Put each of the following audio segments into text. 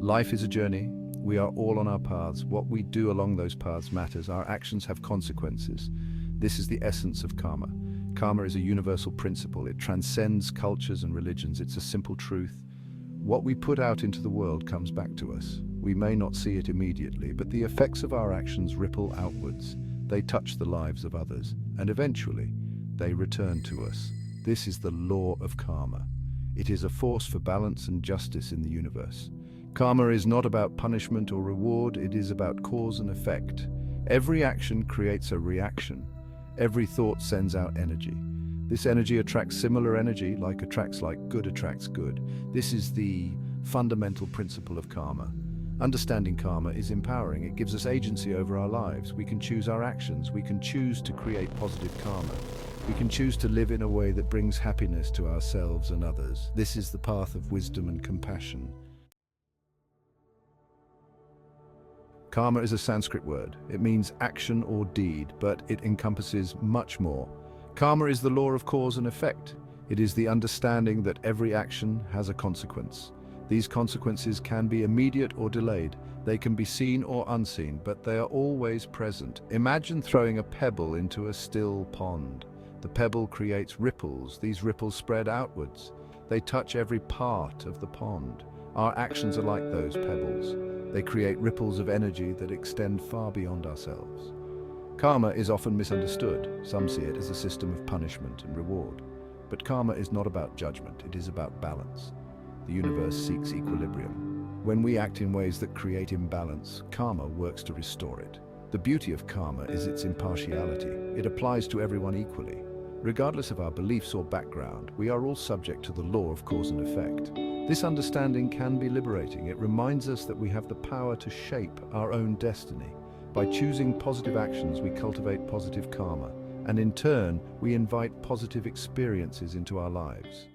Life is a journey. We are all on our paths. What we do along those paths matters. Our actions have consequences. This is the essence of karma. Karma is a universal principle. It transcends cultures and religions. It's a simple truth. What we put out into the world comes back to us. We may not see it immediately, but the effects of our actions ripple outwards. They touch the lives of others, and eventually, they return to us. This is the law of karma. It is a force for balance and justice in the universe. Karma is not about punishment or reward, it is about cause and effect. Every action creates a reaction. Every thought sends out energy. This energy attracts similar energy, like good attracts good. This is the fundamental principle of karma. Understanding karma is empowering. It gives us agency over our lives. We can choose our actions. We can choose to create positive karma. We can choose to live in a way that brings happiness to ourselves and others. This is the path of wisdom and compassion. Karma is a Sanskrit word. It means action or deed, but it encompasses much more. Karma is the law of cause and effect. It is the understanding that every action has a consequence. These consequences can be immediate or delayed. They can be seen or unseen, but they are always present. Imagine throwing a pebble into a still pond. The pebble creates ripples. These ripples spread outwards. They touch every part of the pond. Our actions are like those pebbles. They create ripples of energy that extend far beyond ourselves. Karma is often misunderstood. Some see it as a system of punishment and reward. But karma is not about judgment, it is about balance. The universe seeks equilibrium. When we act in ways that create imbalance, karma works to restore it. The beauty of karma is its impartiality. It applies to everyone equally. Regardless of our beliefs or background, we are all subject to the law of cause and effect. This understanding can be liberating. It reminds us that we have the power to shape our own destiny. By choosing positive actions, we cultivate positive karma, and in turn, we invite positive experiences into our lives.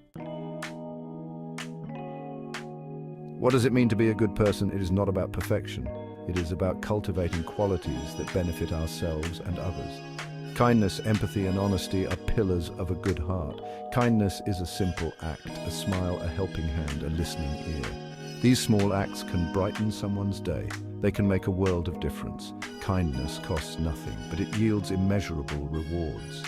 What does it mean to be a good person? It is not about perfection. It is about cultivating qualities that benefit ourselves and others. Kindness, empathy, and honesty are pillars of a good heart. Kindness is a simple act, a smile, a helping hand, a listening ear. These small acts can brighten someone's day. They can make a world of difference. Kindness costs nothing, but it yields immeasurable rewards.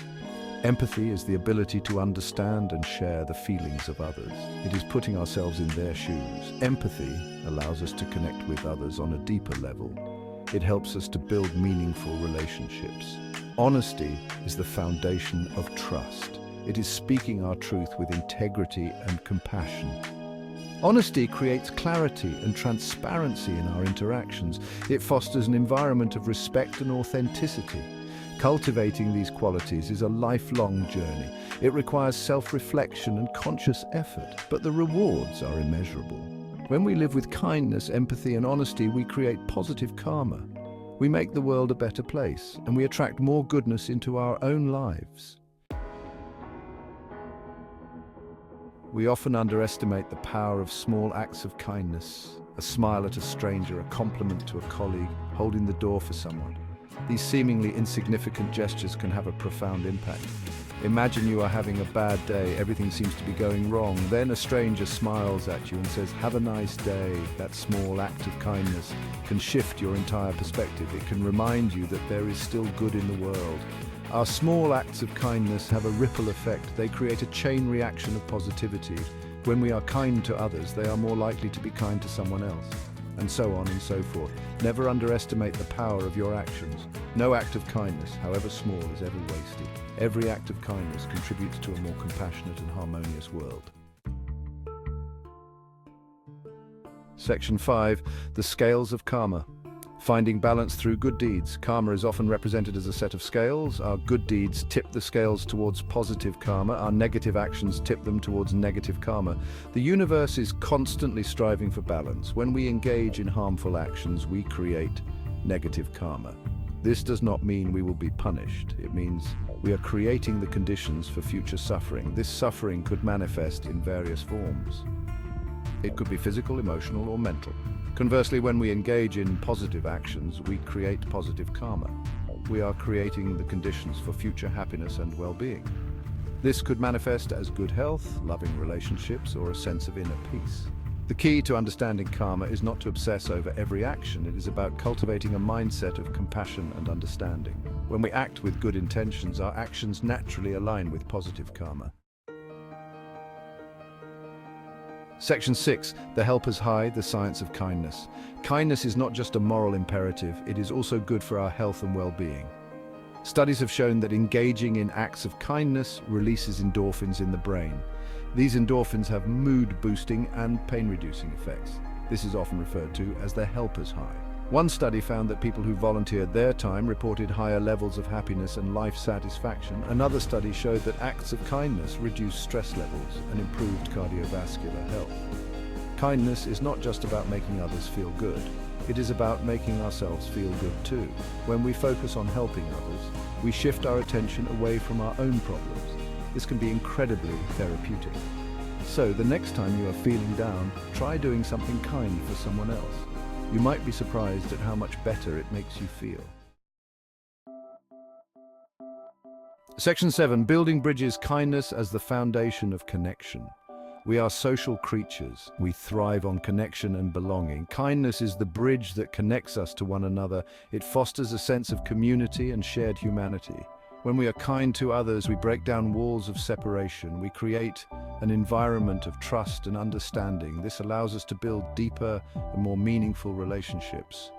Empathy is the ability to understand and share the feelings of others. It is putting ourselves in their shoes. Empathy allows us to connect with others on a deeper level. It helps us to build meaningful relationships. Honesty is the foundation of trust. It is speaking our truth with integrity and compassion. Honesty creates clarity and transparency in our interactions. It fosters an environment of respect and authenticity. Cultivating these qualities is a lifelong journey. It requires self-reflection and conscious effort, but the rewards are immeasurable. When we live with kindness, empathy, and honesty, we create positive karma. We make the world a better place, and we attract more goodness into our own lives. We often underestimate the power of small acts of kindness. A smile at a stranger, a compliment to a colleague, holding the door for someone. These seemingly insignificant gestures can have a profound impact. Imagine you are having a bad day, everything seems to be going wrong. Then a stranger smiles at you and says, "Have a nice day." That small act of kindness can shift your entire perspective. It can remind you that there is still good in the world. Our small acts of kindness have a ripple effect. They create a chain reaction of positivity. When we are kind to others, they are more likely to be kind to someone else. And so on and so forth. Never underestimate the power of your actions. No act of kindness, however small, is ever wasted. Every act of kindness contributes to a more compassionate and harmonious world. Section 5. The Scales of Karma. Finding balance through good deeds. Karma is often represented as a set of scales. Our good deeds tip the scales towards positive karma. Our negative actions tip them towards negative karma. The universe is constantly striving for balance. When we engage in harmful actions, we create negative karma. This does not mean we will be punished. It means we are creating the conditions for future suffering. This suffering could manifest in various forms. It could be physical, emotional, or mental. Conversely, when we engage in positive actions, we create positive karma. We are creating the conditions for future happiness and well-being. This could manifest as good health, loving relationships, or a sense of inner peace. The key to understanding karma is not to obsess over every action. It is about cultivating a mindset of compassion and understanding. When we act with good intentions, our actions naturally align with positive karma. Section 6. The Helper's High, the Science of Kindness. Kindness is not just a moral imperative, it is also good for our health and well-being. Studies have shown that engaging in acts of kindness releases endorphins in the brain. These endorphins have mood-boosting and pain-reducing effects. This is often referred to as the helper's high. One study found that people who volunteered their time reported higher levels of happiness and life satisfaction. Another study showed that acts of kindness reduced stress levels and improved cardiovascular health. Kindness is not just about making others feel good. It is about making ourselves feel good too. When we focus on helping others, we shift our attention away from our own problems. This can be incredibly therapeutic. So, the next time you are feeling down, try doing something kind for someone else. You might be surprised at how much better it makes you feel. Section 7. Building bridges. Kindness as the foundation of connection. We are social creatures. We thrive on connection and belonging. Kindness is the bridge that connects us to one another. It fosters a sense of community and shared humanity. When we are kind to others, we break down walls of separation. We create an environment of trust and understanding. This allows us to build deeper and more meaningful relationships.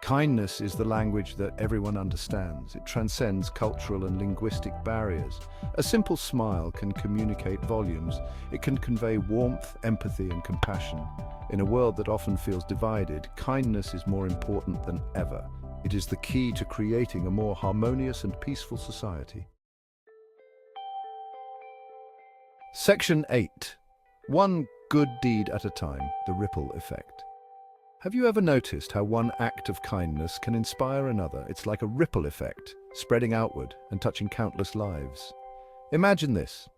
Kindness is the language that everyone understands. It transcends cultural and linguistic barriers. A simple smile can communicate volumes. It can convey warmth, empathy, and compassion. In a world that often feels divided, kindness is more important than ever. It is the key to creating a more harmonious and peaceful society. Section 8. One good deed at a time, the ripple effect. Have you ever noticed how one act of kindness can inspire another? It's like a ripple effect, spreading outward and touching countless lives. Imagine this.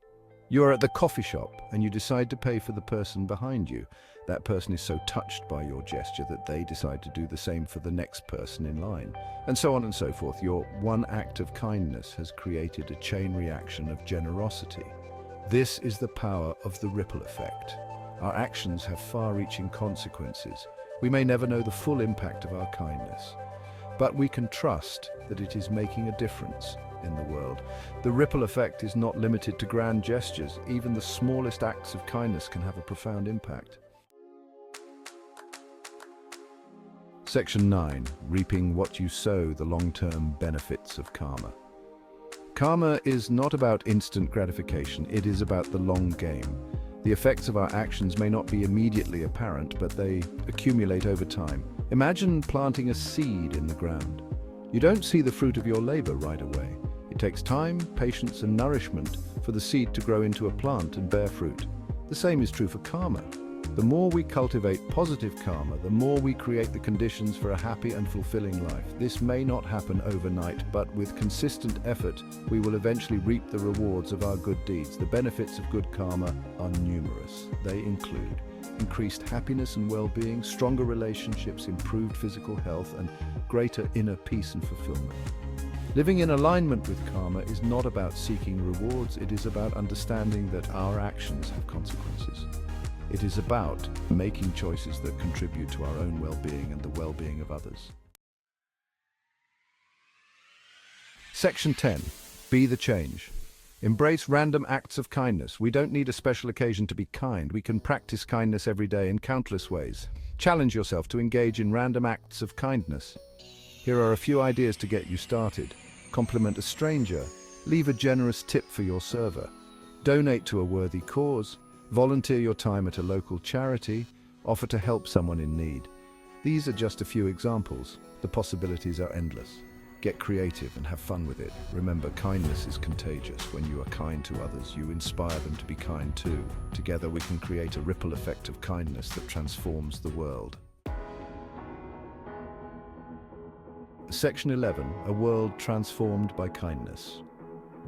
You are at the coffee shop and you decide to pay for the person behind you. That person is so touched by your gesture that they decide to do the same for the next person in line. And so on and so forth. Your one act of kindness has created a chain reaction of generosity. This is the power of the ripple effect. Our actions have far-reaching consequences. We may never know the full impact of our kindness, but we can trust that it is making a difference in the world. The ripple effect is not limited to grand gestures. Even the smallest acts of kindness can have a profound impact. Section 9. Reaping what you sow, the long-term benefits of karma. Karma is not about instant gratification, it is about the long game. The effects of our actions may not be immediately apparent, but they accumulate over time. Imagine planting a seed in the ground. You don't see the fruit of your labor right away. It takes time, patience, and nourishment for the seed to grow into a plant and bear fruit. The same is true for karma. The more we cultivate positive karma, the more we create the conditions for a happy and fulfilling life. This may not happen overnight, but with consistent effort, we will eventually reap the rewards of our good deeds. The benefits of good karma are numerous. They include increased happiness and well-being, stronger relationships, improved physical health, and greater inner peace and fulfillment. Living in alignment with karma is not about seeking rewards, it is about understanding that our actions have consequences. It is about making choices that contribute to our own well-being and the well-being of others. Section 10. Be the change. Embrace random acts of kindness. We don't need a special occasion to be kind. We can practice kindness every day in countless ways. Challenge yourself to engage in random acts of kindness. Here are a few ideas to get you started. Compliment a stranger. Leave a generous tip for your server. Donate to a worthy cause. Volunteer your time at a local charity. Offer to help someone in need. These are just a few examples. The possibilities are endless. Get creative and have fun with it. Remember, kindness is contagious. When you are kind to others, you inspire them to be kind too. Together we can create a ripple effect of kindness that transforms the world. Section 11. A world transformed by kindness.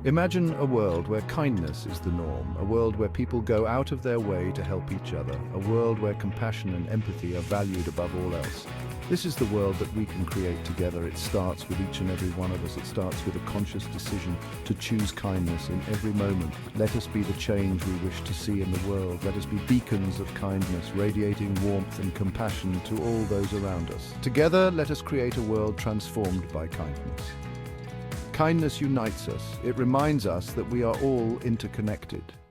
Imagine a world where kindness is the norm, a world where people go out of their way to help each other, a world where compassion and empathy are valued above all else. This is the world that we can create together. It starts with each and every one of us. It starts with a conscious decision to choose kindness in every moment. Let us be the change we wish to see in the world. Let us be beacons of kindness, radiating warmth and compassion to all those around us. Together, let us create a world transformed by kindness. Kindness unites us. It reminds us that we are all interconnected.